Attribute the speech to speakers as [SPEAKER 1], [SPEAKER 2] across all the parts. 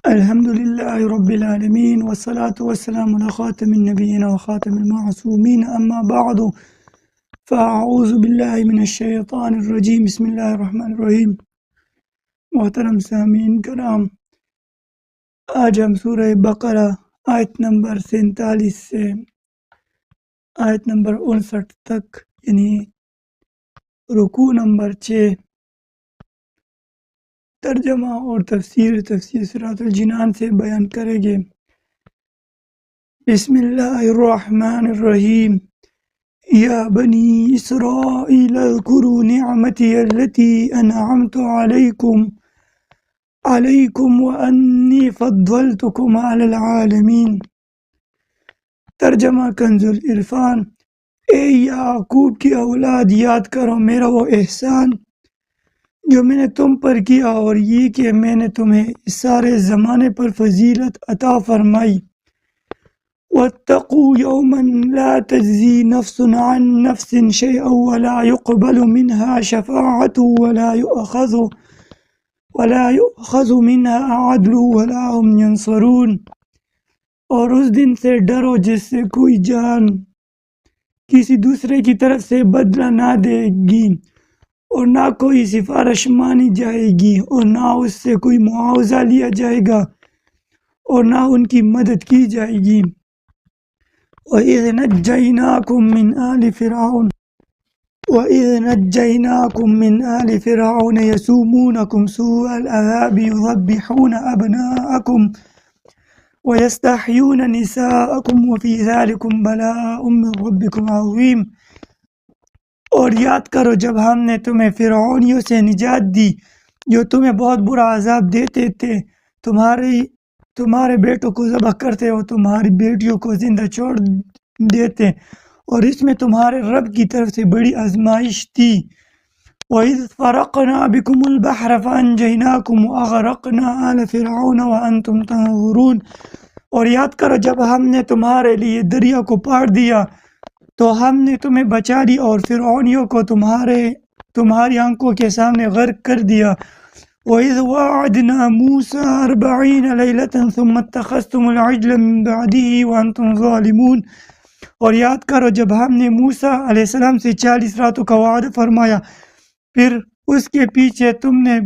[SPEAKER 1] الحمد لله رب العالمين والصلاة والسلام على خاتم النبيين وخاتم المعصومين أما بعد فأعوذ بالله من الشيطان الرجيم بسم الله الرحمن الرحیم۔ محترم سامعین کرام، آج ہم سورہ بقرہ آیت نمبر 47 سے آیت نمبر 59 تک یعنی رکوع نمبر 6 ترجمہ اور تفسیر صراط الجنان سے بیان کریں گے۔ بسم اللہ الرحمن الرحیم۔ یا بنی اسرائیل اذکروا نعمتی التي انعمت علیکم وانی فضلتکم علی العالمین۔ ترجمہ کنز العرفان۔ اے یعقوب کی اولاد، یاد کرو میرا وہ احسان جو میں نے تم پر کیا، اور یہ کہ میں نے تمہیں اس سارے زمانے پر فضیلت عطا فرمائی۔ وَاتَّقُوا يَوْمًا لَا تَجْزِي نَفْسٌ عَن نَفْسٍ شَيْئًا وَلَا يُقْبَلُ مِنْهَا شَفَاعَةٌ وَلَا يُؤْخَذُ مِنْهَا عَدْلٌ وَلَا هُمْ يُنصَرُونَ۔ اور اس دن سے ڈرو جس سے کوئی جان کسی دوسرے کی طرف سے بدلہ نہ دے گی، اور نہ کوئی سفارش مانی جائے گی، اور نہ اس سے کوئی معاوضہ لیا جائے گا، اور نہ ان کی مدد کی جائے گی۔ وَإِذْ نَجَّيْنَاكُمْ مِنْ آلِ فِرْعَوْنَ يَسُومُونَكُمْ سُوءَ الْعَذَابِ يُذَبِّحُونَ أَبْنَاءَكُمْ وَيَسْتَحْيُونَ نِسَاءَكُمْ وَفِي ذَلِكُمْ بَلَاءٌ مِّن رَّبِّكُمْ عَظِيمٌ۔ اور یاد کرو جب ہم نے تمہیں فرعونیوں سے نجات دی جو تمہیں بہت برا عذاب دیتے تھے، تمہارے بیٹوں کو ذبح کرتے اور تمہاری بیٹیوں کو زندہ چھوڑ دیتے، اور اس میں تمہارے رب کی طرف سے بڑی آزمائش تھی۔ وَإِذْ فَرَقْنَا بِكُمُ الْبَحْرَ فَأَنْجَيْنَاكُمْ وَأَغْرَقْنَا آلَ فِرْعَوْنَ وَأَنْتُمْ تَنظُرُونَ۔ اور یاد کرو جب ہم نے تمہارے لیے دریا کو پار دیا تو ہم نے تمہیں بچا لی، اور فرعونیوں کو تمہاری آنکھوں کے سامنے غرق کر دیا۔ وَإِذْ وَاعَدْنَا مُوسَىٰ 40 لَيْلَةً ثُمَّ اتَّخَذْتُمُ الْعِجْلَ مِن بَعْدِهِ وَأَنْتُمْ ظَالِمُونَ۔ اور یاد کرو جب ہم نے موسیٰ علیہ السلام سے 40 راتوں کا وعدہ فرمایا، پھر اس کے پیچھے تم نے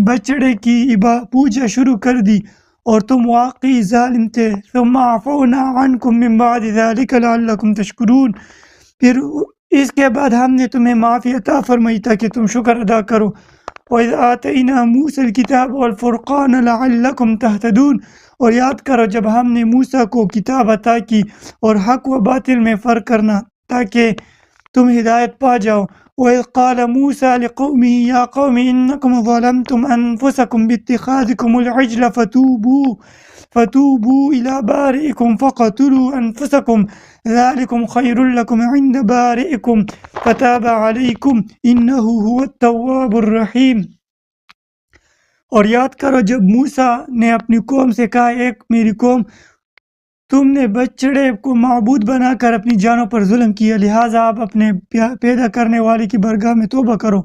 [SPEAKER 1] بچڑے کی پوجا شروع کر دی، اور تم واقعی ظالم تھے۔ ثُمَّ عَفَوْنَا عَنْكُمْ مِن بَعْدِ ذَلِكَ لَعَلَّكُمْ تَشْكُرُونَ۔ پھر اس کے بعد ہم نے تمہیں معافی عطا فرمائی تاکہ تم شکر ادا کرو۔ وَإِذْ آتَيْنَا مُوسَى الْكِتَابَ وَالْفُرْقَانَ لَعَلَّكُمْ تَهْتَدُونَ۔ اور یاد کرو جب ہم نے موسیٰ کو کتاب عطا کی اور حق و باطل میں فرق کرنا تاکہ تم ہدایت پا جاؤ۔ وَإِذْ قَالَ مُوسَىٰ لِقَوْمِهِ يَا قَوْمِ إِنَّكُمْ ظَلَمْتُمْ أَنفُسَكُمْ بِاتِّخَاذِكُمُ الْعِجْلَ فَتُوبُوا إِلَىٰ بَارِئِكُمْ فَاقْتُلُوا أَنفُسَكُمْ ذَٰلِكُمْ خَيْرٌ لَكُمْ عِندَ بَارِئِكُمْ فَتَابَ عَلَيْكُمْ إِنَّهُ هُوَ التَّوَّابُ الرَّحِيمُ۔ اور یاد کرو جب موسیٰ نے اپنی قوم سے کہا، ایک میری قوم، تم نے بچڑے کو معبود بنا کر اپنی جانوں پر ظلم کیا، لہٰذا آپ اپنے پیدا کرنے والے کی بارگاہ میں توبہ کرو،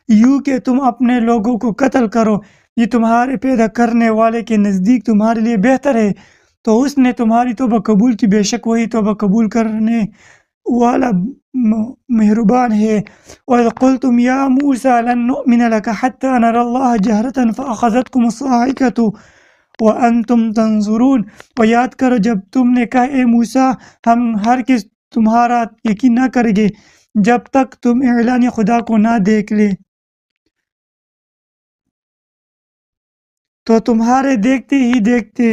[SPEAKER 1] یوں کہ تم اپنے لوگوں کو قتل کرو، یہ تمہارے پیدا کرنے والے کے نزدیک تمہارے لیے بہتر ہے، تو اس نے تمہاری توبہ قبول کی، بے شک وہی توبہ قبول کرنے والا مہربان ہے۔ وَإِذْ قُلْتُمْ يَا مُوسَىٰ لَن نُّؤْمِنَ لَكَ حَتَّىٰ نَرَى اللَّهَ جَهْرَةً فَأَخَذَتْكُمُ الصَّاعِقَةُ وَأَنْتُمْ تَنظُرُونَ۔ اور یاد کرو جب تم نے کہا، اے موسیٰ ہم ہرگز تمہارا یقین نہ کریں گے جب تک تم اعلان خدا کو نہ دیکھ لے، تو تمہارے دیکھتے ہی دیکھتے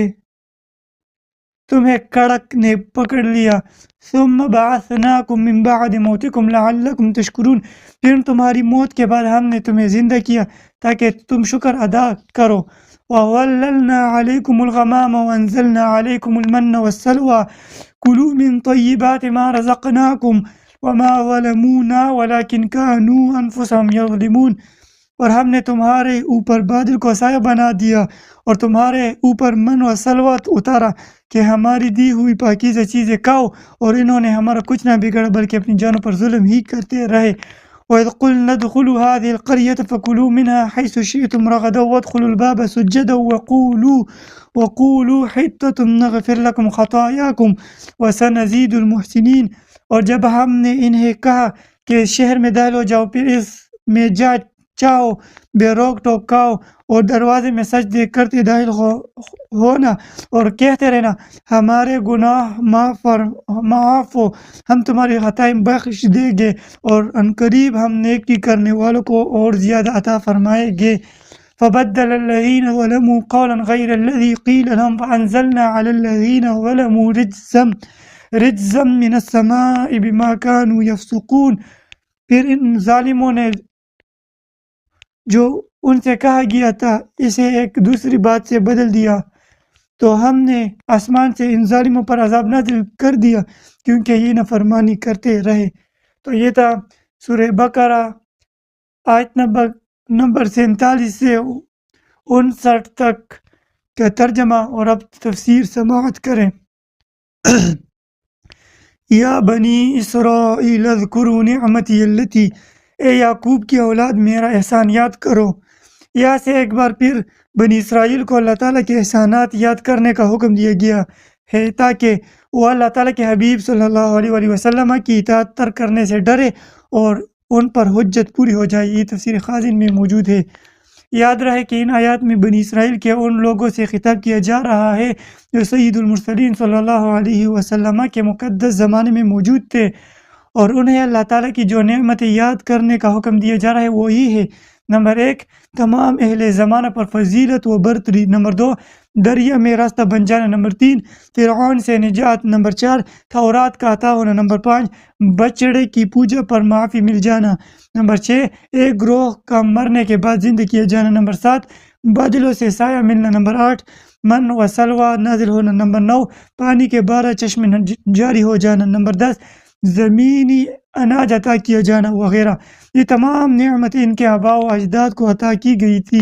[SPEAKER 1] تمہیں کڑک نے پکڑ لیا۔ ثم بعثناکم من بعد موتکم لعلکم تشکرون۔ پھر تمہاری موت کے بعد ہم نے تمہیں زندہ کیا تاکہ تم شکر ادا کرو۔ وَظَلَّلْنَا عَلَيْكُمُ الْغَمَامَ وَأَنزَلْنَا عَلَيْكُمُ الْمَنَّ وَالسَّلْوَىٰ كُلُوا مِن طَيِّبَاتِ مَا رَزَقْنَاكُمْ وَمَا ظَلَمُونَا وَلَٰكِن كَانُوا أَنفُسَهُمْ يَظْلِمُونَ۔ اور ہم نے تمہارے اوپر بادل کو سایہ بنا دیا اور تمہارے اوپر من و سلوہ اتارا کہ ہماری دی ہوئی پاکیزہ چیزیں کھاؤ، اور انہوں نے ہمارا کچھ نہ بگاڑا بلکہ اپنی جانوں پر ظلم ہی کرتے رہے۔ وَإِذْ قُلْنَا ادْخُلُوا هَٰذِهِ الْقَرْيَةَ فَكُلُوا مِنْهَا حَيْثُ شِئْتُمْ رَغَدًا وَادْخُلُوا الْبَابَ سُجَّدًا وَقُولُوا حِطَّةٌ نَغْفِرْ لَكُمْ خَطَايَاكُمْ وَسَنَزِيدُ الْمُحْسِنِينَ۔ اور جب ہم نے انہیں کہا کہ اس شہر میں داخل ہو جاؤ، پھر اس میں جا چاہو بے روک ٹوک کھاؤ اور دروازے میں سجدے کرتے داخل ہونا اور کہتے رہنا ہمارے گناہ معاف ہو، ہم تمہاری خطائیں بخش دیں گے اور عنقریب ہم نیکی کرنے والوں کو اور زیادہ عطا فرمائیں گے۔ فبدل الذين ظلموا قولا غير الذي قيل لهم فأنزلنا على الذين ظلموا رجزا من السماء بما كانوا يفسقون۔ پھر ان ظالموں نے جو ان سے کہا گیا تھا اسے ایک دوسری بات سے بدل دیا، تو ہم نے آسمان سے ان ظالموں پر عذاب نازل کر دیا کیونکہ یہ نافرمانی کرتے رہے۔ تو یہ تھا سورہ بقرہ آیت نمبر 47 سے 59 تک کا ترجمہ، اور اب تفسیر سماعت کریں۔ یا بنی اسرائیل اذکروا نعمتی التی، اے یعقوب کی اولاد میرا احسان یاد کرو۔ یہاں سے ایک بار پھر بنی اسرائیل کو اللہ تعالیٰ کے احسانات یاد کرنے کا حکم دیا گیا ہے تاکہ وہ اللہ تعالیٰ کے حبیب صلی اللہ علیہ وآلہ وسلم کی اطاعت ترک کرنے سے ڈرے اور ان پر حجت پوری ہو جائے۔ یہ تفسیر خازن میں موجود ہے۔ یاد رہے کہ ان آیات میں بنی اسرائیل کے ان لوگوں سے خطاب کیا جا رہا ہے جو سید المرسلین صلی اللہ علیہ وسلم کے مقدس زمانے میں موجود تھے، اور انہیں اللہ تعالیٰ کی جو نعمتیں یاد کرنے کا حکم دیا جا رہا ہے وہ یہ ہے: نمبر 1، تمام اہل زمانہ پر فضیلت و برتری۔ نمبر 2، دریا میں راستہ بن جانا۔ نمبر 3، فرعون سے نجات۔ نمبر 4، تورات کا عطا ہونا۔ نمبر 5، بچڑے کی پوجا پر معافی مل جانا۔ نمبر 6، ایک گروہ کا مرنے کے بعد زندہ کیا جانا۔ نمبر 7، بادلوں سے سایہ ملنا۔ نمبر 8، من و سلوہ نازل ہونا۔ نمبر 9، پانی کے 12 چشمے جاری ہو جانا۔ نمبر 10، زمینی اناج عطا کیا جانا وغیرہ۔ یہ تمام نعمتیں ان کے آباء و اجداد کو عطا کی گئی تھی،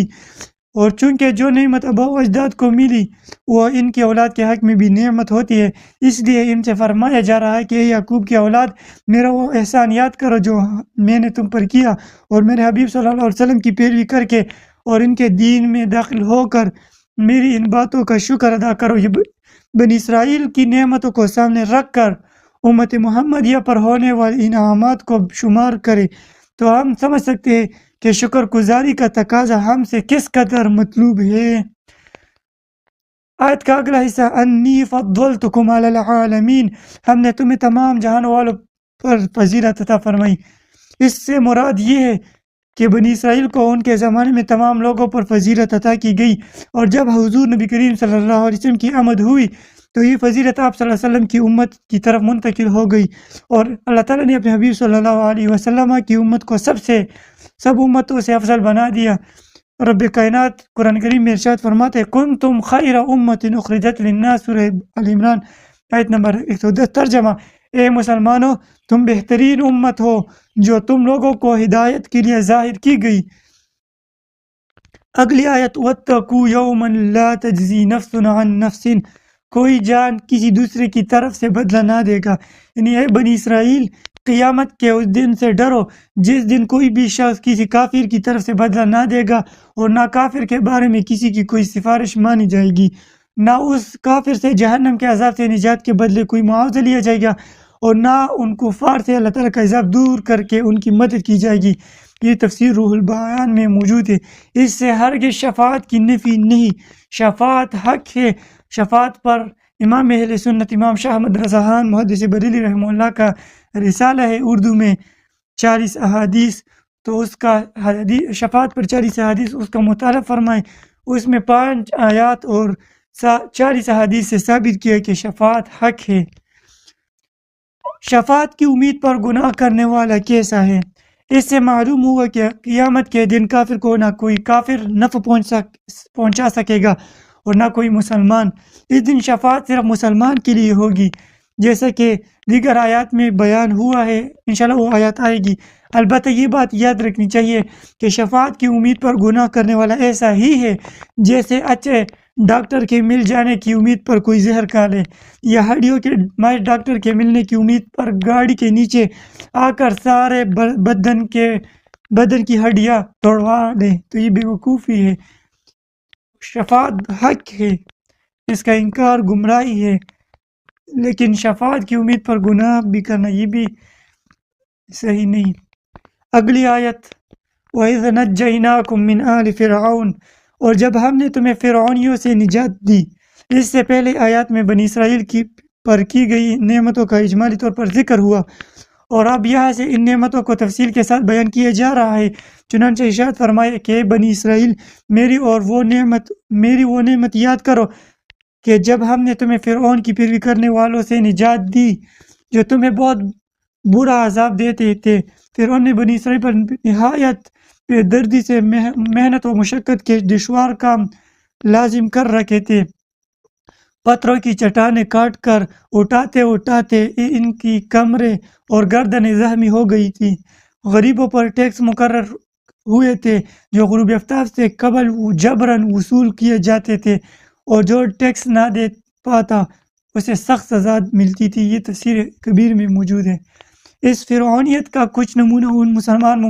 [SPEAKER 1] اور چونکہ جو نعمت آباء و اجداد کو ملی وہ ان کی اولاد کے حق میں بھی نعمت ہوتی ہے، اس لیے ان سے فرمایا جا رہا ہے کہ اے یعقوب کی اولاد، میرا وہ احسان یاد کرو جو میں نے تم پر کیا، اور میرے حبیب صلی اللہ علیہ وسلم کی پیروی کر کے اور ان کے دین میں داخل ہو کر میری ان باتوں کا شکر ادا کرو۔ یہ بنی اسرائیل کی نعمتوں کو سامنے رکھ کر امت محمدیہ پر ہونے والے انعامات کو شمار کرے تو ہم سمجھ سکتے ہیں کہ شکر گزاری کا تقاضا ہم سے کس قدر مطلوب ہے۔ آیت کا اگلا حصہ: انی فضلتکم علی العالمین، ہم نے تمہیں تمام جہان والوں پر فضیلت عطا فرمائی۔ اس سے مراد یہ ہے کہ بنی اسرائیل کو ان کے زمانے میں تمام لوگوں پر فضیلت عطا کی گئی، اور جب حضور نبی کریم صلی اللہ علیہ وسلم کی آمد ہوئی تو یہ فضیلت آپ صلی اللہ علیہ وسلم کی امت کی طرف منتقل ہو گئی، اور اللہ تعالیٰ نے اپنے حبیب صلی اللہ علیہ وسلم کی امت کو سب امتوں سے افضل بنا دیا۔ رب کائنات قرآن کریم میں ارشاد فرماتے ہیں: کنتم خیر امت اخرجت للناس، سورہ ال عمران آیت نمبر 110۔ ترجمہ: اے مسلمانوں، تم بہترین امت ہو جو تم لوگوں کو ہدایت کے لیے ظاہر کی گئی۔ اگلی آیت: واتقوا یوما لا تجزی نفس عن نفس، کوئی جان کسی دوسرے کی طرف سے بدلہ نہ دے گا۔ یعنی اے بنی اسرائیل، قیامت کے اس دن سے ڈرو جس دن کوئی بھی شخص کسی کافر کی طرف سے بدلہ نہ دے گا، اور نہ کافر کے بارے میں کسی کی کوئی سفارش مانی جائے گی، نہ اس کافر سے جہنم کے عذاب سے نجات کے بدلے کوئی معاوضہ لیا جائے گا، اور نہ ان کفار سے اللہ تعالیٰ کا عذاب دور کر کے ان کی مدد کی جائے گی۔ یہ تفسیر روح البیان میں موجود ہے۔ اس سے ہرگز شفاعت کی نفی نہیں، شفاعت حق ہے۔ شفاعت پر امام اہل سنت امام شاہ احمد رضا خان محدث بریلوی رحمہ اللہ کا رسالہ ہے اردو میں 40 احادیث، تو اس کا شفاعت پر 40 احادیث اس کا مطالعہ فرمائیں۔ اس میں 5 آیات اور 40 احادیث سے ثابت کیا کہ شفاعت حق ہے۔ شفاعت کی امید پر گناہ کرنے والا کیسا ہے؟ اس سے معلوم ہوا کہ قیامت کے دن کافر کو نہ کوئی کافر نفع پہنچا سکے گا اور نہ کوئی مسلمان۔ اس دن شفاعت صرف مسلمان کے لیے ہوگی، جیسا کہ دیگر آیات میں بیان ہوا ہے۔ انشاءاللہ وہ آیات آئے گی۔ البتہ یہ بات یاد رکھنی چاہیے کہ شفاعت کی امید پر گناہ کرنے والا ایسا ہی ہے جیسے اچھے ڈاکٹر کے مل جانے کی امید پر کوئی زہر کھا لے، یا ہڈیوں کے ماہر ڈاکٹر کے ملنے کی امید پر گاڑی کے نیچے آ کر سارے بدن کی ہڈیاں توڑوا دے تو یہ بے وقوفی ہے۔ شفاعت حق ہے، اس کا انکار گمراہی ہے، لیکن شفاعت کی امید پر گناہ بھی کرنا یہ بھی صحیح نہیں۔ اگلی آیت وَإِذْ نَجَّيْنَاكُمْ مِنْ آلِ فِرْعَوْنَ، اور جب ہم نے تمہیں فرعونیوں سے نجات دی۔ اس سے پہلے آیات میں بنی اسرائیل پر کی گئی نعمتوں کا اجمالی طور پر ذکر ہوا، اور اب یہاں سے ان نعمتوں کو تفصیل کے ساتھ بیان کیا جا رہا ہے۔ چنانچہ ارشاد فرمائے کہ بنی اسرائیل، میری وہ نعمت یاد کرو کہ جب ہم نے تمہیں فرعون کی پیروی کرنے والوں سے نجات دی جو تمہیں بہت برا عذاب دیتے تھے۔ فرعون نے بنی اسرائیل پر نہایت بے دردی سے محنت و مشقت کے دشوار کام لازم کر رکھے تھے۔ پتھروں کی چٹانیں کاٹ کر اٹھاتے ان کی کمریں اور گردنیں زخمی ہو گئی تھی۔ غریبوں پر ٹیکس مقرر ہوئے تھے جو غروب آفتاب سے قبل جبراً وصول کیے جاتے تھے، اور جو ٹیکس نہ دے پاتا اسے سخت سزا ملتی تھی۔ یہ تفسیر کبیر میں موجود ہے۔ اس فرعونیت کا کچھ نمونہ ان مسلمان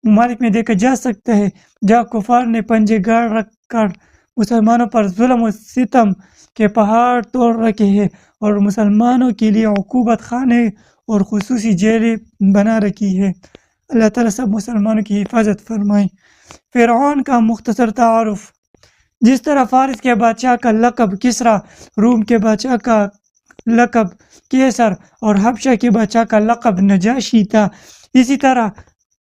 [SPEAKER 1] ممالک میں دیکھا جا سکتا ہے جہاں کفار نے پنجے گاڑ رکھ کر مسلمانوں پر ظلم و ستم کے پہاڑ توڑ رکھے ہیں، اور مسلمانوں کے لیے عقوبت خانے اور خصوصی جیلیں بنا رکھی ہے۔ اللہ تعالیٰ سب مسلمانوں کی حفاظت فرمائے۔ فرعون کا مختصر تعارف۔ جس طرح فارس کے بادشاہ کا لقب کسریٰ، روم کے بادشاہ کا لقب کیسر اور حبشہ کے بادشاہ کا لقب نجاشی تھا، اسی طرح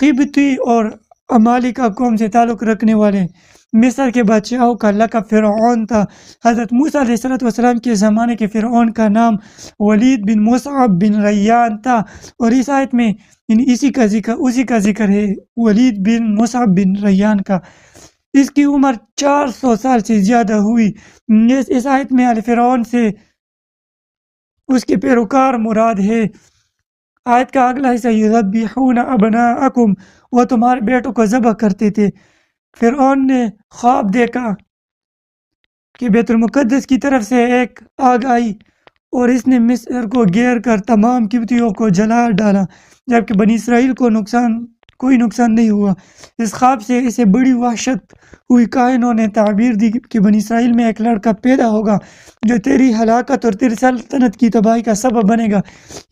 [SPEAKER 1] قبطی اور امالیکہ قوم سے تعلق رکھنے والے مصر کے بادشاہوں کا لقب فرعون تھا۔ حضرت موسیٰ علیہ السلام کے زمانے کے فرعون کا نام ولید بن مصعب بن ریان تھا، اور اس آیت میں اسی کا ذکر ہے، ولید بن مصعب بن ریان کا۔ اس کی عمر 400 سال سے زیادہ ہوئی۔ اس آیت میں آل فرعون سے اس کے پیروکار مراد ہے۔ آیت کا اگلا حصہ یذبحون ابناءکم، وہ تمہارے بیٹوں کو ذبح کرتے تھے۔ فرعون نے خواب دیکھا کہ بیت المقدس کی طرف سے ایک آگ آئی اور اس نے مصر کو گھیر کر تمام قبطیوں کو جلا ڈالا، جبکہ بنی اسرائیل کو کوئی نقصان نہیں ہوا۔ اس خواب سے اسے بڑی وحشت ہوئی۔ کاہنوں نے تعبیر دی کہ بنی اسرائیل میں ایک لڑکا پیدا ہوگا جو تیری ہلاکت اور تیری سلطنت کی تباہی کا سبب بنے گا۔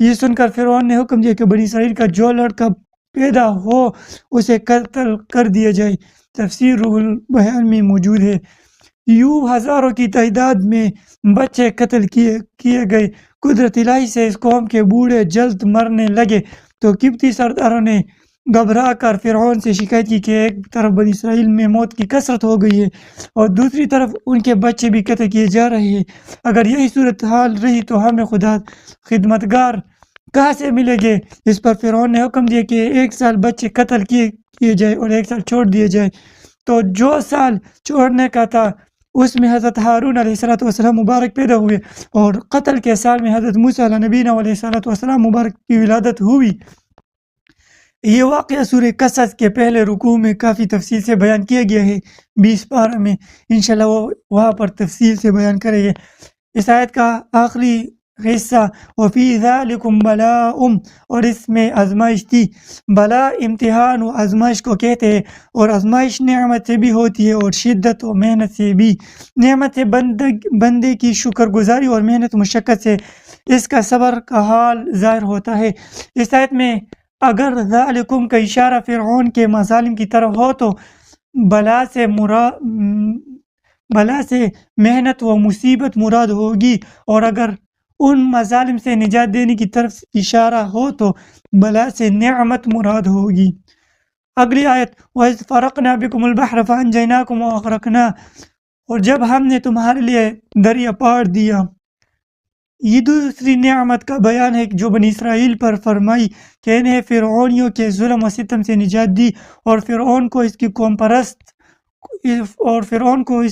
[SPEAKER 1] یہ سن کر فرعون نے حکم دیا کہ بنی اسرائیل کا جو لڑکا پیدا ہو اسے قتل کر دیا جائے۔ تفسیر روح البیان میں موجود ہے۔ یوں ہزاروں کی تعداد میں بچے قتل کیے گئے۔ قدرت الہی سے اس قوم کے بوڑھے جلد مرنے لگے تو قبطی سرداروں نے گھبرا کر فرعون سے شکایت کی کہ ایک طرف بنی اسرائیل میں موت کی کثرت ہو گئی ہے اور دوسری طرف ان کے بچے بھی قتل کیے جا رہے ہیں۔ اگر یہی صورتحال رہی تو ہمیں خدا خدمتگار کہاں سے ملے گے؟ اس پر فرعون نے حکم دیا کہ 1 سال بچے قتل کیے جائے اور 1 سال چھوڑ دیے جائے۔ تو جو سال چھوڑنے کا تھا اس میں حضرت ہارون علیہ السلام مبارک پیدا ہوئے، اور قتل کے سال میں حضرت موسیٰ علیہ نبینا علیہ السلام مبارک کی ولادت ہوئی۔ یہ واقعہ سورہ قصص کے پہلے رکوع میں کافی تفصیل سے بیان کیا گیا ہے، 20 پارہ میں۔ انشاءاللہ وہ وہاں پر تفصیل سے بیان کریں گے۔ اس آیت کا آخری حصہ وَفِي ذَلِكُمْ بَلَاءٌ، اور اس میں آزمائش تھی۔ بلا امتحان و آزمائش کو کہتے ہیں، اور آزمائش نعمت سے بھی ہوتی ہے اور شدت و محنت سے بھی۔ نعمت سے بندے کی شکر گزاری اور محنت مشقت سے اس کا صبر کا حال ظاہر ہوتا ہے۔ اس آیت میں اگر ذالکم کا اشارہ فرعون کے مظالم کی طرف ہو تو بلا سے محنت و مصیبت مراد ہوگی، اور اگر ان مظالم سے نجات دینے کی طرف اشارہ ہو تو بلا سے نعمت مراد ہوگی۔ اگلی آیت وَإِذْ فَرَقْنَا بِكُمُ الْبَحْرَ فَأَنْجَيْنَاكُمْ وَأَغْرَقْنَا، اور جب ہم نے تمہارے لیے دریا پار دیا۔ یہ دوسری نعمت کا بیان ہے جو بنی اسرائیل پر فرمائی کہ انہیں فرعونیوں کے ظلم و ستم سے نجات دی، اور فرعون کو اس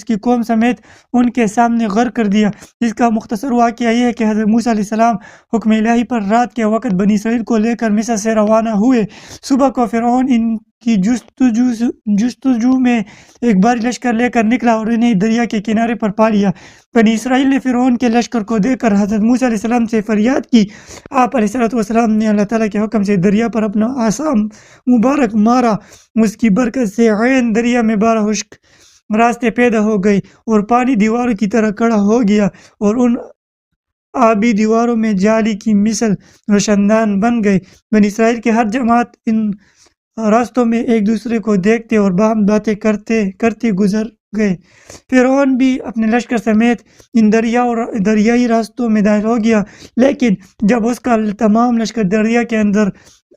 [SPEAKER 1] کی قوم سمیت ان کے سامنے غرق کر دیا۔ اس کا مختصر واقعہ یہ ہے کہ حضرت موسیٰ علیہ السلام حکم الہی پر رات کے وقت بنی اسرائیل کو لے کر مصر سے روانہ ہوئے۔ صبح کو فرعون ان کی جستجو میں ایک بار لشکر لے کر نکلا اور انہیں دریا کے کنارے پر پا لیا۔ بنی اسرائیل نے فرعون کے لشکر کو دیکھ کر حضرت موسیٰ علیہ السلام سے فریاد کی۔ آپ علیہ السلام نے اللہ تعالیٰ کے حکم سے دریا پر اپنا عصا مبارک مارا، اس کی برکت سے عین دریا میں 12 خشک راستے پیدا ہو گئے اور پانی دیواروں کی طرح کڑا ہو گیا، اور ان آبی دیواروں میں جالی کی مثل روشندان بن گئے۔ بنی اسرائیل کے ہر جماعت ان راستوں میں ایک دوسرے کو دیکھتے اور باہم باتیں کرتے گزر گئے۔ فرعون بھی اپنے لشکر سمیت ان دریائی راستوں میں داخل ہو گیا، لیکن جب اس کا تمام لشکر دریا کے اندر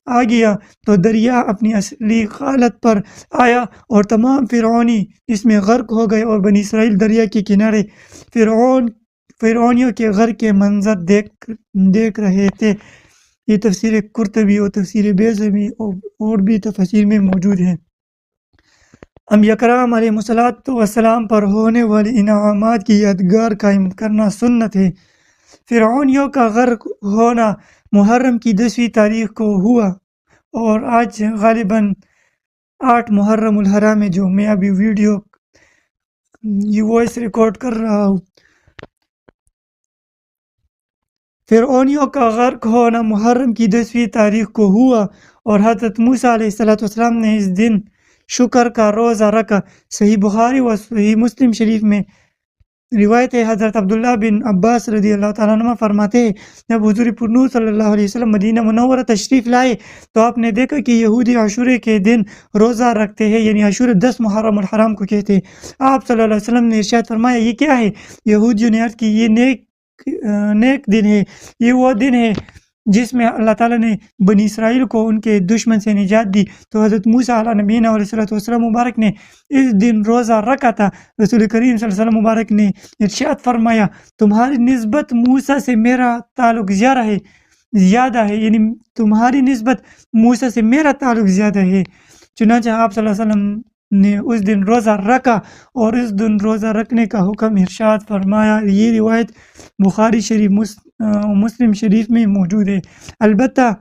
[SPEAKER 1] آ گیا تو دریا اپنی اصلی حالت پر آیا اور تمام فرعونی اس میں غرق ہو گئے، اور بنی اسرائیل دریا کے کنارے فرعونیوں کے غرق کے منظر دیکھ رہے تھے۔ یہ تفسیر قرطبی اور تفسیر بیضوی اور بھی تفاسیر میں موجود ہے۔ انبیاء کرام علیہ السلام پر ہونے والے انعامات کی یادگار قائم کرنا سنت ہے۔ فرعونیوں کا غرق ہونا محرم کی 10ویں تاریخ کو ہوا، اور آج غالباً 8 محرم الحرام ہے، جو میں ابھی یہ وائس ریکارڈ کر رہا ہوں۔ فرعونیوں کا غرق ہونا محرم کی 10ویں تاریخ کو ہوا، اور حضرت موسیٰ علیہ السلام نے اس دن شکر کا روزہ رکھا۔ صحیح بخاری و صحیح مسلم شریف میں روایت ہے، حضرت عبداللہ بن عباس رضی اللہ تعالیٰ عنہ فرماتے ہیں، جب حضور پرنور صلی اللہ علیہ وسلم مدینہ منورہ تشریف لائے تو آپ نے دیکھا کہ یہودی عاشورے کے دن روزہ رکھتے ہیں، یعنی عاشورہ 10 محرم الحرام کو کہتے ہیں۔ آپ صلی اللہ علیہ وسلم نے ارشاد فرمایا، یہ کیا ہے؟ یہودیوں نے عرض کی، یہ نیک دن ہے، یہ وہ دن ہے جس میں اللہ تعالیٰ نے بنی اسرائیل کو ان کے دشمن سے نجات دی۔ تو حضرت موسیٰ علیہ نبینا علیہ السلام مبارک نے اس دن روزہ رکھا تھا۔ رسول کریم صلی اللہ علیہ وسلم مبارک نے ارشاد فرمایا، تمہاری نسبت موسیٰ سے میرا تعلق زیادہ ہے، یعنی تمہاری نسبت موسیٰ سے میرا تعلق زیادہ ہے۔ چنانچہ آپ صلی اللہ علیہ وسلم نے اس دن روزہ رکھا اور اس دن روزہ رکھنے کا حکم ارشاد فرمایا۔ یہ روایت بخاری شریف مسلم شریف میں موجود ہے۔ البتہ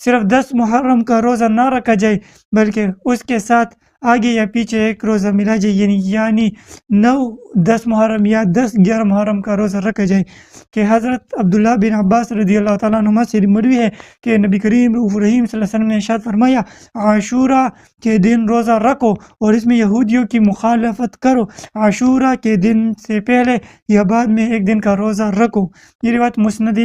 [SPEAKER 1] صرف 10 محرم کا روزہ نہ رکھا جائے، بلکہ اس کے ساتھ آگے یا پیچھے ایک روزہ ملا جائے، یعنی 9 10 محرم یا 10 11 محرم کا روزہ رکھا جائے، کہ حضرت عبداللہ بن عباس رضی اللہ تعالیٰ عنہ سے مروی ہے کہ نبی کریم رؤوف رحیم صلی اللہ علیہ وسلم نے ارشاد فرمایا، عاشورہ کے دن روزہ رکھو اور اس میں یہودیوں کی مخالفت کرو، عاشورہ کے دن سے پہلے یا بعد میں ایک دن کا روزہ رکھو۔ یہ روایت مسند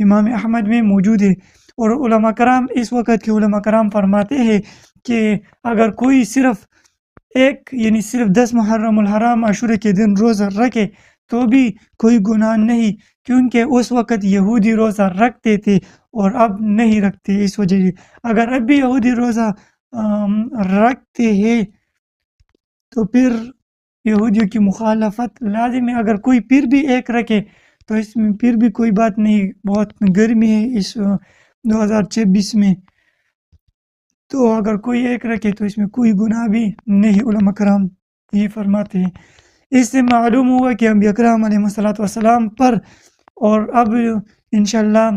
[SPEAKER 1] امام احمد میں موجود ہے۔ اور علماء کرام، اس وقت کے علماء کرام فرماتے ہیں کہ اگر کوئی صرف 10 محرم الحرام عاشورہ کے دن روزہ رکھے تو بھی کوئی گناہ نہیں، کیونکہ اس وقت یہودی روزہ رکھتے تھے اور اب نہیں رکھتے۔ اس وجہ سے اگر اب بھی یہودی روزہ رکھتے ہیں تو پھر یہودیوں کی مخالفت لازم ہے۔ اگر کوئی پھر بھی ایک رکھے تو اس میں پھر بھی کوئی بات نہیں، بہت گرمی ہے اس 2026 میں، تو اگر کوئی ایک رکھے تو اس میں کوئی گناہ بھی نہیں، علماء کرام یہ فرماتے ہیں۔ اس سے معلوم ہوا کہ انبیاء کرام علیہ السلام پر، اور اب انشاءاللہ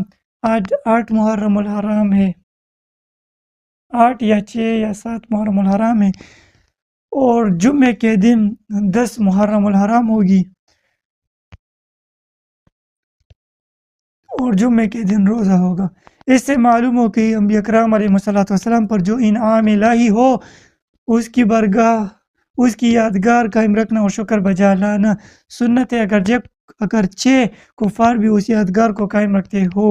[SPEAKER 1] آج 8 محرم الحرام ہے، 8 یا 6 یا 7 محرم الحرام ہے، اور جمعے کے دن 10 محرم الحرام ہوگی، اور جمعے کے دن روزہ ہوگا۔ اس سے معلوم ہو کہ انبیاء کرام علیہ السلام پر جو انعام الہی ہو اس کی برگاہ، اس کی یادگار قائم رکھنا اور شکر بجا لانا سنت ہے، اگرچہ کفار بھی اس یادگار کو قائم رکھتے ہو۔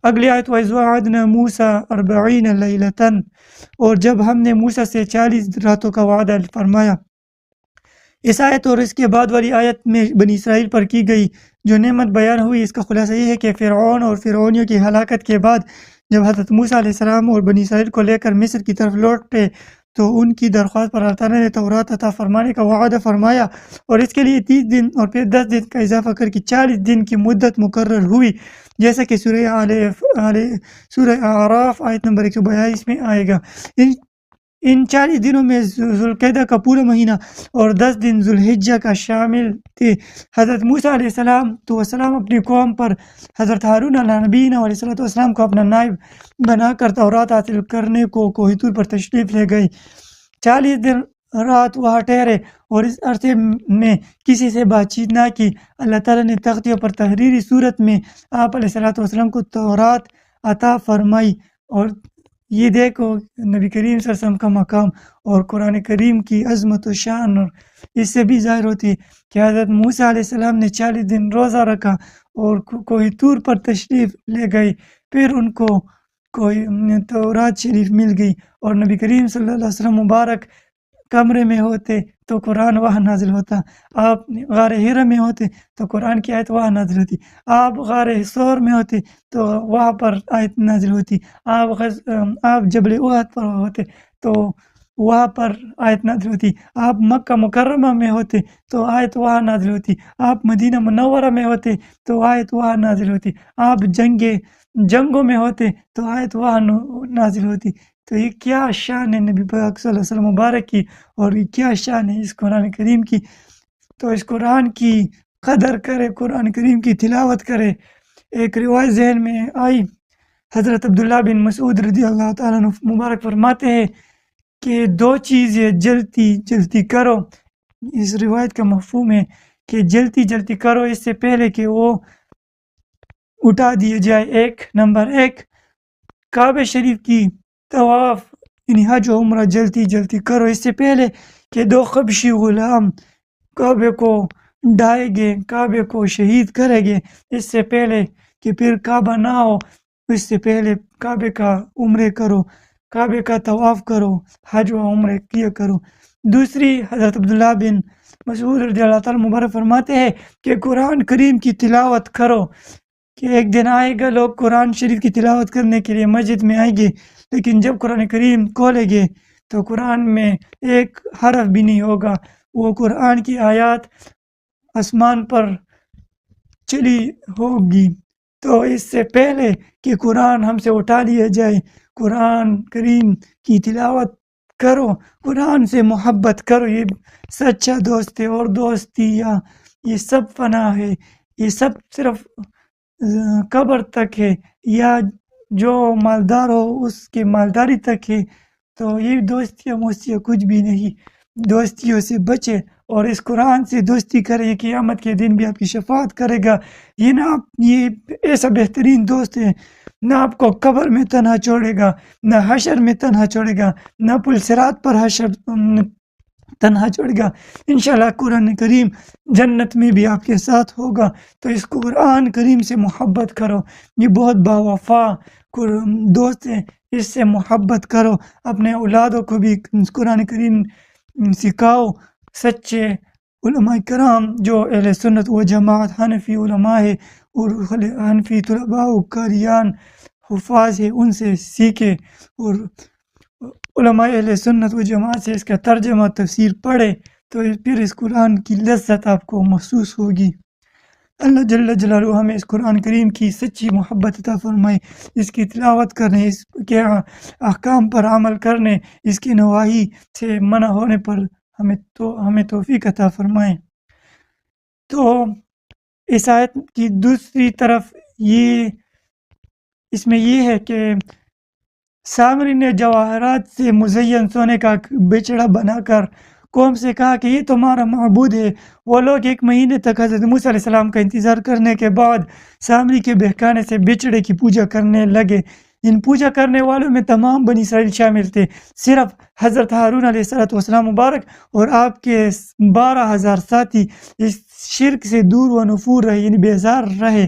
[SPEAKER 1] اگلی آیت، وَإِذْ وَعَدْنَا مُوسَىٰ 40 لَيْلَةً، اور جب ہم نے موسیٰ سے 40 راتوں کا وعدہ فرمایا۔ اس آیت اور اس کے بعد والی آیت میں بنی اسرائیل پر کی گئی جو نعمت بیان ہوئی، اس کا خلاصہ یہ ہے کہ فرعون اور فرعونیوں کی ہلاکت کے بعد جب حضرت موسیٰ علیہ السلام اور بنی اسرائیل کو لے کر مصر کی طرف لوٹے تو ان کی درخواست پر اللہ تعالیٰ نے تورات عطا فرمانے کا وعدہ فرمایا، اور اس کے لیے 30 دن اور پھر 10 دن کا اضافہ کر کے 40 دن کی مدت مقرر ہوئی، جیسا کہ سورہ اعراف آیت نمبر 142 میں آئے گا۔ ان 40 دنوں میں ذوالقعدہ کا پورا مہینہ اور 10 دن ذوالحجہ کا شامل تھے۔ حضرت موسیٰ علیہ السلام اپنی قوم پر حضرت ہارون علیہ نبینا علیہ السلام کو اپنا نائب بنا کر تورات حاصل کرنے کو کوہ طور پر تشریف لے گئے۔ 40 دن رات وہاں ٹھہرے اور اس عرصے میں کسی سے بات چیت نہ کی۔ اللہ تعالیٰ نے تختیوں پر تحریری صورت میں آپ علیہ السلام کو تورات عطا فرمائی۔ اور یہ دیکھو نبی کریم صلی اللہ علیہ وسلم کا مقام اور قرآن کریم کی عظمت و شان، اور اس سے بھی ظاہر ہوتی ہے کہ حضرت موسیٰ علیہ السلام نے 40 دن روزہ رکھا اور کوہ طور پر تشریف لے گئے، پھر ان کو کوئی تورات شریف مل گئی، اور نبی کریم صلی اللہ علیہ وسلم مبارک کمرے میں ہوتے تو قرآن وہاں نازل ہوتا، آپ غار ہیرا میں ہوتے تو قرآن کی آیت وہاں نازل ہوتی، آپ غار ثور میں ہوتے تو وہاں پر آیت نازل ہوتی، آپ جبل احد پر ہوتے تو وہاں پر آیت نازل ہوتی، آپ مکہ مکرمہ میں ہوتے تو آیت وہاں نازل ہوتی، آپ مدینہ منورہ میں ہوتے تو آیت وہاں نازل ہوتی، آپ جنگوں میں ہوتے تو آیت وہاں نازل ہوتی۔ تو یہ کیا شان ہے نبی پاک صلی اللہ علیہ وسلم مبارک کی، اور یہ کیا شان ہے اس قرآن کریم کی۔ تو اس قرآن کی قدر کرے، قرآن کریم کی تلاوت کرے۔ ایک روایت ذہن میں آئی، حضرت عبداللہ بن مسعود رضی اللہ تعالیٰ عنہ مبارک فرماتے ہیں کہ 2 چیزیں جلدی کرو۔ اس روایت کا مفہوم ہے کہ جلدی کرو اس سے پہلے کہ وہ اٹھا دیے جائے۔ نمبر 1 کعبہ شریف کی طواف یعنی حج و عمرہ جلدی کرو اس سے پہلے کہ 2 حبشی غلام کعبے کو ڈھائیں گے، کعبے کو شہید کریں گے، اس سے پہلے کہ پھر کعبہ نہ ہو، اس سے پہلے کعبے کا عمرے کرو، کعبے کا طواف کرو، حج و عمرے کیا کرو۔ دوسری، حضرت عبداللہ بن مسعود رضی اللہ تعالیٰ مبارک فرماتے ہیں کہ قرآن کریم کی تلاوت کرو، کہ ایک دن آئے گا لوگ قرآن شریف کی تلاوت کرنے کے لیے مسجد میں آئیں گے، لیکن جب قرآن کریم کھولیں گے تو قرآن میں ایک حرف بھی نہیں ہوگا، وہ قرآن کی آیات آسمان پر چلی ہوگی۔ تو اس سے پہلے کہ قرآن ہم سے اٹھا لیا جائے، قرآن کریم کی تلاوت کرو، قرآن سے محبت کرو۔ یہ سچا دوست ہے، اور دوستی یا یہ سب فنا ہے، یہ سب صرف قبر تک ہے، یا جو مالدار ہو اس کے مالداری تک ہے۔ تو یہ دوستیاں کچھ بھی نہیں، دوستیوں سے بچے اور اس قرآن سے دوستی کرے، قیامت کے دن بھی آپ کی شفاعت کرے گا۔ یہ ایسا بہترین دوست ہے، نہ آپ کو قبر میں تنہا چھوڑے گا، نہ حشر میں تنہا چھوڑے گا، نہ پل صراط پر تنہا چھوڑے گا۔ انشاءاللہ قرآن کریم جنت میں بھی آپ کے ساتھ ہوگا۔ تو اس قرآن کریم سے محبت کرو، یہ بہت باوفا دوست ہے، اس سے محبت کرو۔ اپنے اولادوں کو بھی قرآن کریم سکھاؤ۔ سچے علماء کرام جو اہل سنت و جماعت حنفی علماء ہے اور حنفی طلباء و قاریان حفاظ ہے، ان سے سیکھے، اور علماء اہل سنت و جماعت سے اس کا ترجمہ تفسیر پڑھے، تو پھر اس قرآن کی لذت آپ کو محسوس ہوگی۔ اللہ جل جلالہ ہمیں اس قرآن کریم کی سچی محبت عطا فرمائے، اس کی تلاوت کرنے، اس کے احکام پر عمل کرنے، اس کی نواہی سے منع ہونے پر ہمیں توفیق عطا فرمائے۔ تو اس آیت کی دوسری طرف اس میں یہ ہے کہ سامری نے جواہرات سے مزین سونے کا بچڑا بنا کر قوم سے کہا کہ یہ تمہارا معبود ہے۔ وہ لوگ 1 مہینے تک حضرت موسیٰ علیہ السلام کا انتظار کرنے کے بعد سامری کے بہکانے سے بچڑے کی پوجا کرنے لگے۔ ان پوجا کرنے والوں میں تمام بنی اسرائیل شامل تھے، صرف حضرت ہارون علیہ السلام مبارک اور آپ کے 12,000 ساتھی اس شرک سے دور و نفور رہے، یعنی بیزار رہے۔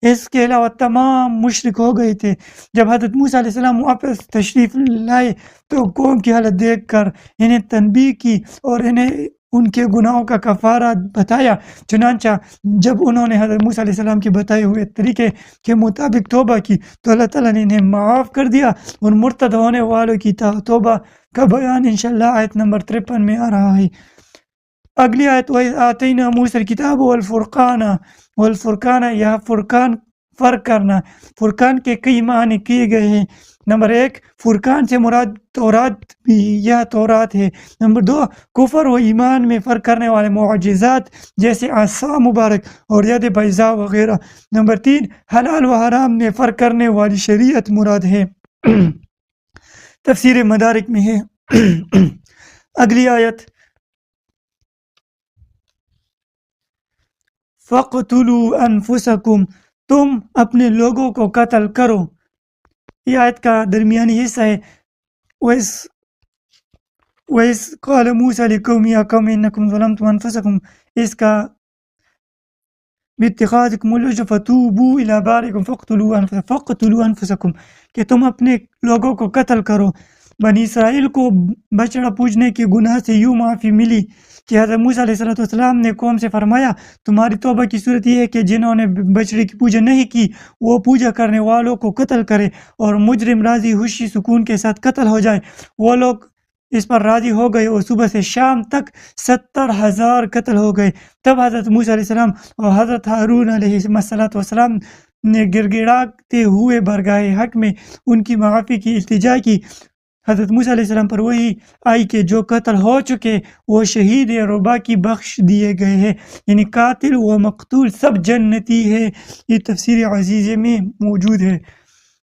[SPEAKER 1] اس کے علاوہ تمام مشرک ہو گئے تھے۔ جب حضرت موسیٰ علیہ السلام واپس تشریف لائے تو قوم کی حالت دیکھ کر انہیں تنبیہ کی اور انہیں ان کے گناہوں کا کفارہ بتایا۔ چنانچہ جب انہوں نے حضرت موسیٰ علیہ السلام کے بتائے ہوئے طریقے کے مطابق توبہ کی تو اللہ تعالیٰ نے انہیں معاف کر دیا، اور مرتد ہونے والوں کی توبہ کا بیان انشاءاللہ آیت نمبر 53 میں آ رہا ہے۔ اگلی آیت وَإِذْ آتَيْنَا مُوسَى الْكِتَابَ وَالْفُرْقَانَ، والفرقان، یہ فرقان فرق کرنا۔ فرقان کے کئی معنی کیے گئے ہیں۔ نمبر 1، فرقان سے مراد تورات بھی یا تورات ہے۔ نمبر 2، کفر و ایمان میں فرق کرنے والے معجزات جیسے عصا مبارک اور ید بیضاء وغیرہ۔ نمبر 3، حلال و حرام میں فرق کرنے والی شریعت مراد ہے۔ تفسیر مدارک میں ہے۔ اگلی آیت، فَاقْتُلُوا أَنفُسَكُمْ، تم اپنے لوگوں کو قتل کرو۔ یہ آیت کا درمیانی حصہ ہے۔ وَإِذْ قَالَ مُوسَىٰ لِقَوْمِهِ يَا قَوْمِ إِنَّكُمْ ظَلَمْتُمْ أَنفُسَكُمْ، اس کا بِاتِّخَاذِكُمُ الْعِجْلَ فَتُوبُوا إِلَىٰ بَارِئِكُمْ فَاقْتُلُوا أَنفُسَكُمْ، کہ تم اپنے لوگوں کو قتل کرو۔ بنی اسرائیل کو بچڑا پوجنے کے گناہ سے یوں معافی ملی کہ حضرت موسیٰ علیہ السلام نے قوم سے فرمایا، تمہاری توبہ کی صورت یہ ہے کہ جنہوں نے بچڑے کی پوجا نہیں کی وہ پوجا کرنے والوں کو قتل کرے اور مجرم راضی خوشی سکون کے ساتھ قتل ہو جائے۔ وہ لوگ اس پر راضی ہو گئے اور صبح سے شام تک 70,000 قتل ہو گئے۔ تب حضرت موسیٰ علیہ السلام اور حضرت ہارون علیہ السلام نے گڑگڑاتے ہوئے برگاہ حق میں ان کی معافی کی التجا کی۔ حضرت موسیٰ علیہ السلام پر وہی آئی کہ جو قتل ہو چکے وہ شہید ہے اور باقی بخش دیے گئے ہیں، یعنی قاتل و مقتول سب جنتی ہے۔ یہ تفسیر عزیزہ میں موجود ہے۔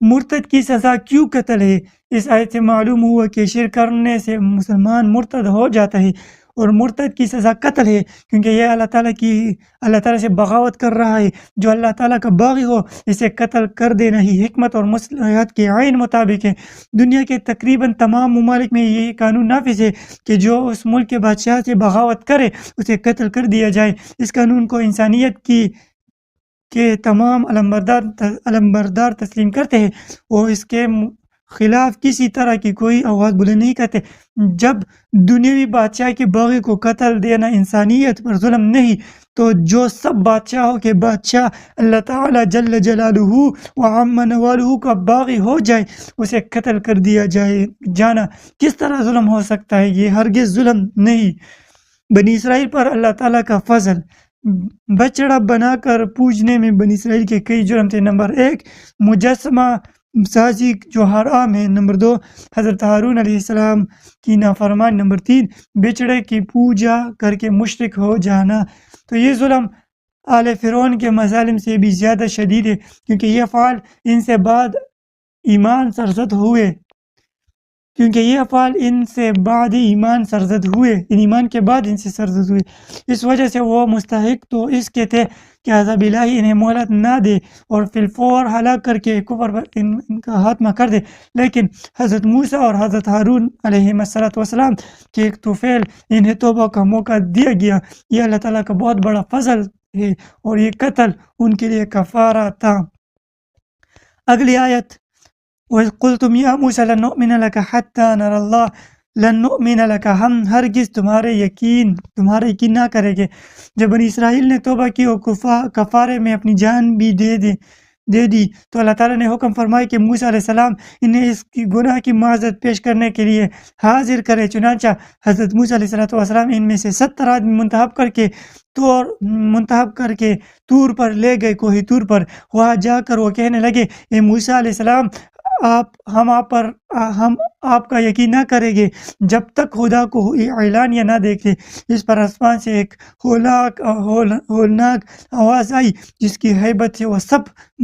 [SPEAKER 1] مرتد کی سزا کیوں قتل ہے؟ اس آیت سے معلوم ہوا کہ شرک کرنے سے مسلمان مرتد ہو جاتا ہے اور مرتد کی سزا قتل ہے، کیونکہ یہ اللہ تعالیٰ سے بغاوت کر رہا ہے۔ جو اللہ تعالیٰ کا باغی ہو اسے قتل کر دینا ہی حکمت اور مصلحت کے عین مطابق ہے۔ دنیا کے تقریباً تمام ممالک میں یہ قانون نافذ ہے کہ جو اس ملک کے بادشاہ سے بغاوت کرے اسے قتل کر دیا جائے۔ اس قانون کو انسانیت کے تمام علمبردار تسلیم کرتے ہیں، وہ اس کے خلاف کسی طرح کی کوئی آواز بلند نہیں کرتے۔ جب دنیاوی بادشاہ کے باغی کو قتل دینا انسانیت پر ظلم نہیں تو جو سب بادشاہوں کے بادشاہ اللہ تعالیٰ جل جلالہ وعم نوالہ کا باغی ہو جائے اسے قتل کر دیا جانا کس طرح ظلم ہو سکتا ہے؟ یہ ہرگز ظلم نہیں۔ بنی اسرائیل پر اللہ تعالیٰ کا فضل، بچڑا بنا کر پوجنے میں بنی اسرائیل کے کئی جرم تھے۔ نمبر 1، مجسمہ سازی جو حرام ہے۔ نمبر 2، حضرت ہارون علیہ السلام کی نافرمانی۔ نمبر 3، بچڑے کی پوجا کر کے مشرک ہو جانا۔ تو یہ ظلم آل فرعون کے مظالم سے بھی زیادہ شدید ہے، کیونکہ یہ افعال ان سے بعد ایمان سرزد ہوئے ایمان کے بعد ان سے سرزد ہوئے۔ اس وجہ سے وہ مستحق تو اس کے تھے کہ عذاب الہی انہیں مہلت نہ دے اور فی الفور ہلاک کر کے کفر پر ان کا خاتمہ کر دے، لیکن حضرت موسیٰ اور حضرت ہارون علیہ السلام کے ایک طفیل انہیں توبہ کا موقع دیا گیا۔ یہ اللہ تعالیٰ کا بہت بڑا فضل ہے اور یہ قتل ان کے لیے کفارہ تھا۔ اگلی آیت، وَإِذْ قُلْتُمْ يَا مُوسَىٰ لَن نُؤْمِنَ لَكَ حَتَّىٰ نَرَى اللَّهَ لَن نُؤْمِنَ لَكَ، ہم ہرگز تمہارا یقین نہ کریں گے۔ جب بنی اسرائیل نے توبہ کی اور کفارے میں اپنی جان بھی دے دی تو اللہ تعالیٰ نے حکم فرمایا کہ موسیٰ علیہ السلام انہیں اس کی گناہ کی معذرت پیش کرنے کے لیے حاضر کرے۔ چنانچہ حضرت موسیٰ علیہ السلام ان میں سے 70 آدمی منتخب کر کے طور پر لے گئے، کوہ طور پر۔ وہاں جا کر وہ کہنے لگے، اے موسیٰ علیہ السلام، ہم آپ کا یقین نہ کریں گے جب تک خدا کو اعلانیہ نہ دیکھیں۔ اس پر آسمان سے ایک ہولناک آواز آئی جس کی ہیبت سے وہ سب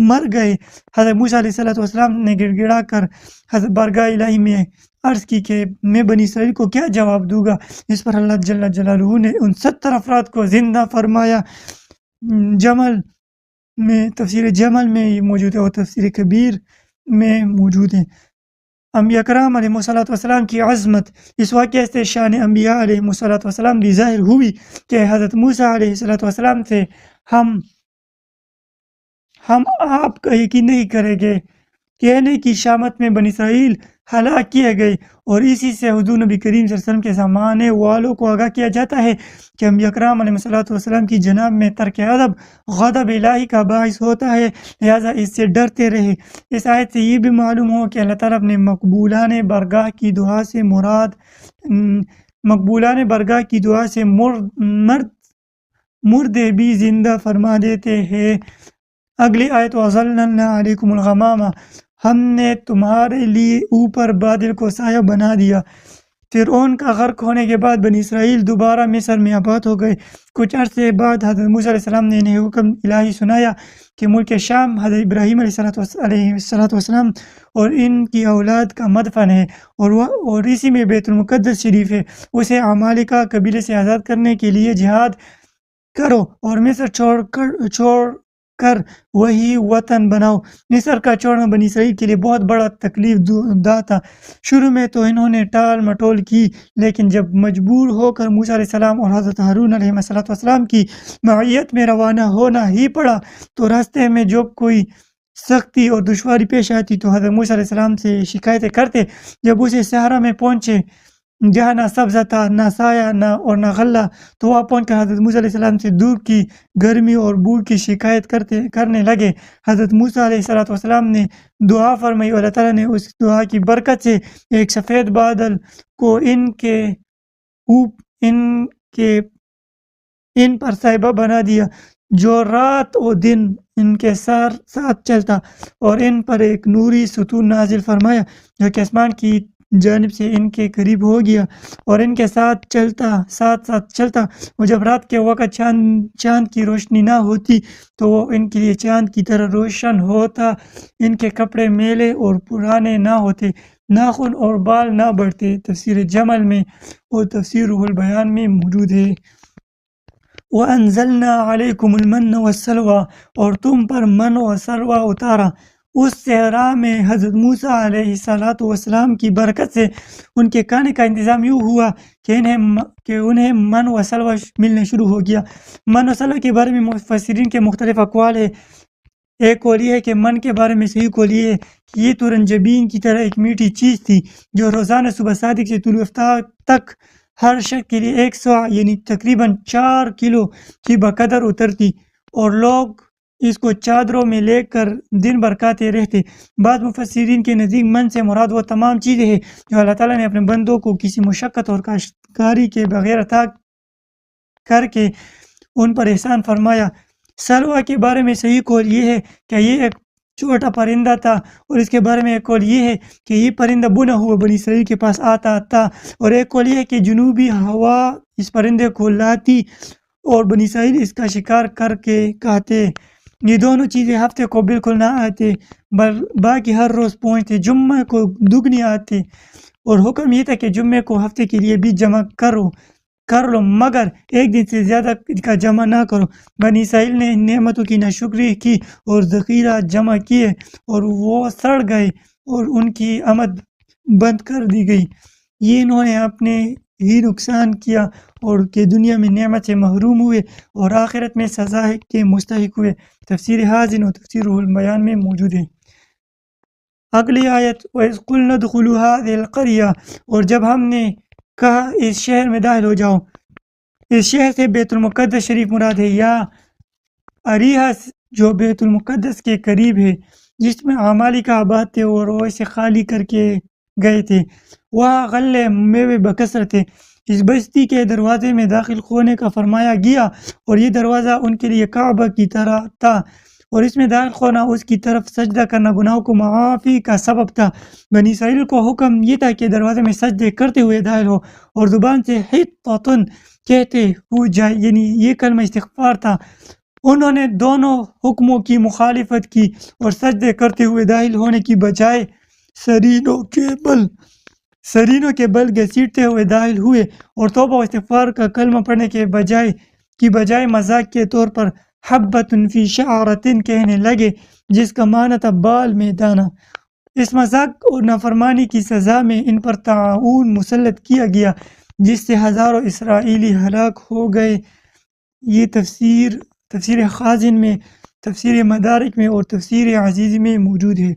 [SPEAKER 1] مر گئے۔ حضرت موسیٰ علیہ السلام نے گڑ گڑا کر حضرت بارگاہ الہی میں عرض کی کہ میں بنی اسرائیل کو کیا جواب دوں گا؟ اس پر اللہ جل جلالہ نے ان 70 افراد کو زندہ فرمایا۔ تفسیر جمل میں یہ موجود ہے اور تفسیر کبیر میں موجود ہیں۔ انبیاء کرام علیہ السلام کی عظمت، اس واقعے سے شان انبیاء علیہ السلام بھی ظاہر ہوئی کہ حضرت موسیٰ علیہ السلام سے ہم آپ کا یقین نہیں کریں گے کہنے کی شامت میں بنی اسرائیل ہلاک کیے گئے، اور اسی سے حضور نبی کریم صلی اللہ علیہ وسلم کے زمانے والوں کو آگاہ کیا جاتا ہے کہ انبیاء کرام علیہ السلام کی جناب میں ترک ادب غضب الہی کا باعث ہوتا ہے، لہذا اس سے ڈرتے رہے۔ اس آیت سے یہ بھی معلوم ہو کہ اللہ تعالیٰ اپنے مقبولان برگاہ کی دعا سے مردے بھی زندہ فرما دیتے ہیں۔ اگلی آیت وَظَلَّلْنَا عَلَيْكُمُ الْغَمَامَ، ہم نے تمہارے لیے اوپر بادل کو سایہ بنا دیا۔ فرعون کا غرق ہونے کے بعد بنی اسرائیل دوبارہ مصر میں آباد ہو گئے۔ کچھ عرصے بعد حضرت موسیٰ علیہ السلام نے انہیں حکم الہی سنایا کہ ملک شام حضرت ابراہیم علیہ السلام اور ان کی اولاد کا مدفن ہے اور اسی میں بیت المقدس شریف ہے، اسے عمالقہ قبیلے سے آزاد کرنے کے لیے جہاد کرو اور مصر چھوڑ کر وہی وطن بناؤ۔ مصر کا چھوڑنا بنی اسرائیل کے لیے بہت بڑا تکلیف دہ تھا۔ شروع میں تو انہوں نے ٹال مٹول کی، لیکن جب مجبور ہو کر موسیٰ علیہ السلام اور حضرت ہارون علیہ السلام کی معیت میں روانہ ہونا ہی پڑا تو راستے میں جو کوئی سختی اور دشواری پیش آتی تو حضرت موسیٰ علیہ السلام سے شکایتیں کرتے۔ جب اسے صحرا میں پہنچے جہاں نہ سبزہ تھا، نہ سایہ، نہ غلہ، تو وہاں پہنچ کر حضرت موسیٰ علیہ السلام سے دھوپ کی گرمی اور بھوک کی شکایت کرنے لگے۔ حضرت موسیٰ علیہ السلام نے دعا فرمائی اور اللہ تعالیٰ نے اس دعا کی برکت سے ایک سفید بادل کو ان پر صاحبہ بنا دیا جو رات و دن ان کے ساتھ چلتا، اور ان پر ایک نوری ستون نازل فرمایا جو کہ آسمان کی جانب سے ان کے قریب ہو گیا اور ان کے ساتھ چلتا، اور جب رات کے وقت چاند کی روشنی نہ ہوتی تو وہ ان کے لیے چاند کی طرح روشن ہوتا، ان کے کپڑے میلے اور پرانے نہ ہوتے، ناخن اور بال نہ بڑھتے۔ تفسیر جمل میں اور تفسیر روح البیان میں موجود ہے۔ وَأَنزَلْنَا عَلَيْكُمُ الْمَنَّ وَالسَّلْوَىٰ، اور تم پر من و سلوہ اتارا۔ اس صحرا میں حضرت موسیٰ علیہ السلام کی برکت سے ان کے کھانے کا انتظام یوں ہوا کہ انہیں من و سلوہ ملنے شروع ہو گیا۔ من و سلوہ کے بارے میں مفسرین کے مختلف اقوال ہے۔ ایک قول یہ ہے کہ من کے بارے میں صحیح قول یہ ہے کہ یہ تورنجبین کی طرح ایک میٹھی چیز تھی جو روزانہ صبح صادق سے طلوع آفتاب تک ہر شخص کے لیے 1 صاع یعنی تقریباً 4 کلو کی بقدر اترتی، اور لوگ اس کو چادروں میں لے کر دن بھر کھاتے رہتے۔ بعض مفسرین کے نزدیک من سے مراد وہ تمام چیزیں ہیں جو اللہ تعالیٰ نے اپنے بندوں کو کسی مشقت اور کاشتکاری کے بغیر عطا کر کے ان پر احسان فرمایا۔ سلوہ کے بارے میں صحیح قول یہ ہے کہ یہ ایک چھوٹا پرندہ تھا، اور اس کے بارے میں ایک قول یہ ہے کہ یہ پرندہ بنا ہوا بنی اسرائیل کے پاس آتا تھا، اور ایک قول یہ ہے کہ جنوبی ہوا اس پرندے کو لاتی اور بنی اسرائیل اس کا شکار کر کے کھاتے۔ یہ دونوں چیزیں ہفتے کو بالکل نہ آتے، باقی ہر روز پہنچتے، جمعہ کو دگنی آتے، اور حکم یہ تھا کہ جمعے کو ہفتے کے لیے بھی جمع کر لو مگر ایک دن سے زیادہ کا جمع نہ کرو۔ بنی اسرائیل نے ان نعمتوں کی ناشکری کی اور ذخیرہ جمع کیے، اور وہ سڑ گئے اور ان کی آمد بند کر دی گئی۔ یہ انہوں نے اپنے ہی نقصان کیا اور کہ دنیا میں نعمت سے محروم ہوئے اور آخرت میں سزا کے مستحق ہوئے۔ تفسیر حازن اور تفسیر روح البیان میں موجود ہے۔ اگلی آیت وَإِذْ قُلْنَا ادْخُلُوا هَٰذِهِ الْقَرْيَةَ، اور جب ہم نے کہا اس شہر میں داخل ہو جاؤ۔ اس شہر سے بیت المقدس شریف مراد ہے، یا اریحا جو بیت المقدس کے قریب ہے، جس میں عمالقہ آباد تھے اور وہ اسے خالی کر کے گئے تھے۔ وہاں غلے میوے بکثرت تھے۔ اس بستی کے دروازے میں داخل ہونے کا فرمایا گیا، اور یہ دروازہ ان کے لیے کعبہ کی طرح تھا، اور اس میں داخل ہونا، اس کی طرف سجدہ کرنا گناہوں کو معافی کا سبب تھا۔ بنی اسرائیل کو حکم یہ تھا کہ دروازے میں سجدے کرتے ہوئے داخل ہو اور زبان سے حطۃ کہتے ہو جائے، یعنی یہ کلمہ استغفار تھا۔ انہوں نے دونوں حکموں کی مخالفت کی اور سجدے کرتے ہوئے داخل ہونے کی بجائے سرینوں کے بل گھسیٹتے ہوئے داخل ہوئے، اور توبہ و استغفار کا کلمہ پڑھنے کے بجائے مذاق کے طور پر حبۃ فی شعرۃ کہنے لگے، جس کا معنی تھا بال میں دانہ۔ اس مذاق اور نافرمانی کی سزا میں ان پر طاعون مسلط کیا گیا، جس سے ہزاروں اسرائیلی ہلاک ہو گئے۔ یہ تفسیر خازن میں، تفسیر مدارک میں اور تفسیر عزیزی میں موجود ہے۔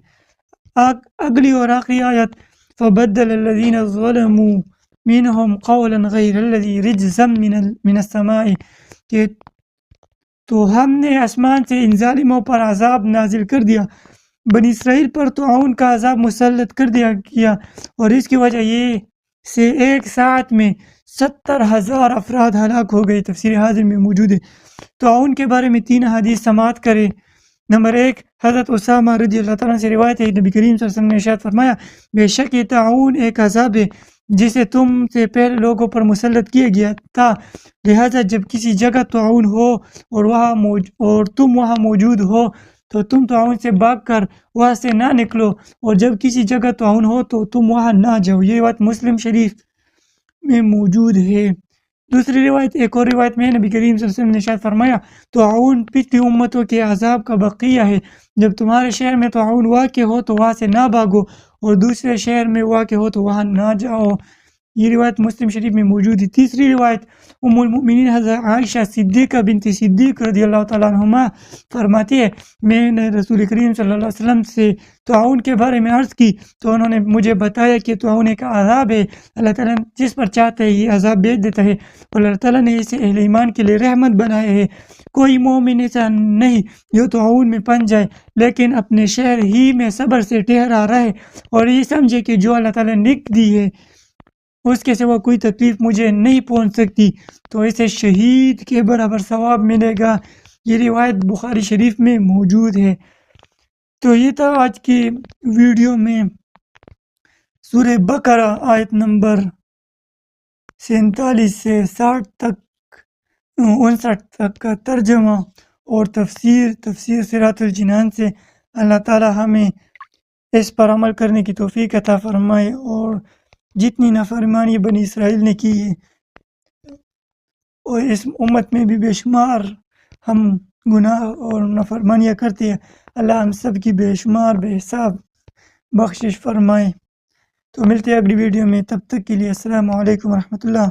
[SPEAKER 1] اگلی اور آخری آیت فَبَدَّلَ الَّذِينَ ظَلَمُوا مِنْهُمْ قَوْلًا غَيْرَ الَّذِي رِجْزًا مِنَ السَّمَاءِ، کہ تو ہم نے آسمان سے ان ظالموں پر عذاب نازل کر دیا۔ بنی اسرائیل پر طاعون کا عذاب مسلط کر دیا گیا، اور اس کی وجہ یہ سے ایک ساعت میں 70,000 افراد ہلاک ہو گئے۔ تفسیر حازم میں موجود ہے۔ طاعون کے بارے میں 3 حدیث سماعت کرے۔ نمبر 1 حضرت اسامہ رضی اللہ تعالیٰ سے روایت ہے، نبی کریم صلی اللہ علیہ وسلم نے ارشاد فرمایا بے شک یہ طاعون ایک عذاب ہے جسے تم سے پہلے لوگوں پر مسلط کیا گیا تھا، لہذا جب کسی جگہ طاعون ہو اور تم وہاں موجود ہو تو تم طاعون سے بھاگ کر وہاں سے نہ نکلو، اور جب کسی جگہ طاعون ہو تو تم وہاں نہ جاؤ۔ یہ بات مسلم شریف میں موجود ہے۔ دوسری روایت، ایک اور روایت میں نبی کریم صلی اللہ علیہ وسلم نے ارشاد فرمایا طاعون پچھلی امتوں کے عذاب کا بقیہ ہے، جب تمہارے شہر میں طاعون واقع ہو تو وہاں سے نہ بھاگو، اور دوسرے شہر میں واقع ہو تو وہاں نہ جاؤ۔ یہ روایت مسلم شریف میں موجود ہے۔ تیسری روایت ام المؤمنین حضرت عائشہ صدیقہ بنت صدیق رضی اللہ تعالیٰ عنہما فرماتی ہے میں نے رسول کریم صلی اللہ علیہ وسلم سے طاعون کے بارے میں عرض کی تو انہوں نے مجھے بتایا کہ طاعون ایک عذاب ہے، اللہ تعالیٰ جس پر چاہتا ہے یہ عذاب بھیج دیتا ہے، اور اللہ تعالیٰ نے اسے اہل ایمان کے لیے رحمت بنایا ہے۔ کوئی مومن ایسا نہیں جو طاعون میں پن جائے لیکن اپنے شہر ہی میں صبر سے ٹھہرا رہے اور یہ سمجھے کہ جو اللہ تعالیٰ نے لکھ دی ہے اس کے سوا کوئی تکلیف مجھے نہیں پہنچ سکتی تو اسے شہید کے برابر ثواب ملے گا۔ یہ روایت بخاری شریف میں موجود ہے۔ تو یہ تھا آج کی ویڈیو میں سورہ بقرہ آیت نمبر 47 سے 60 تک 59 تک کا ترجمہ اور تفسیر صراط الجنان سے۔ اللہ تعالی ہمیں اس پر عمل کرنے کی توفیق عطا فرمائے، اور جتنی نافرمانی بنی اسرائیل نے کی ہے اور اس امت میں بھی بے شمار ہم گناہ اور نافرمانیاں کرتے ہیں، اللہ ہم سب کی بے شمار بے حساب بخشش فرمائے۔ تو ملتے ہیں اگلی ویڈیو میں، تب تک کے لیے السلام علیکم ورحمۃ اللہ۔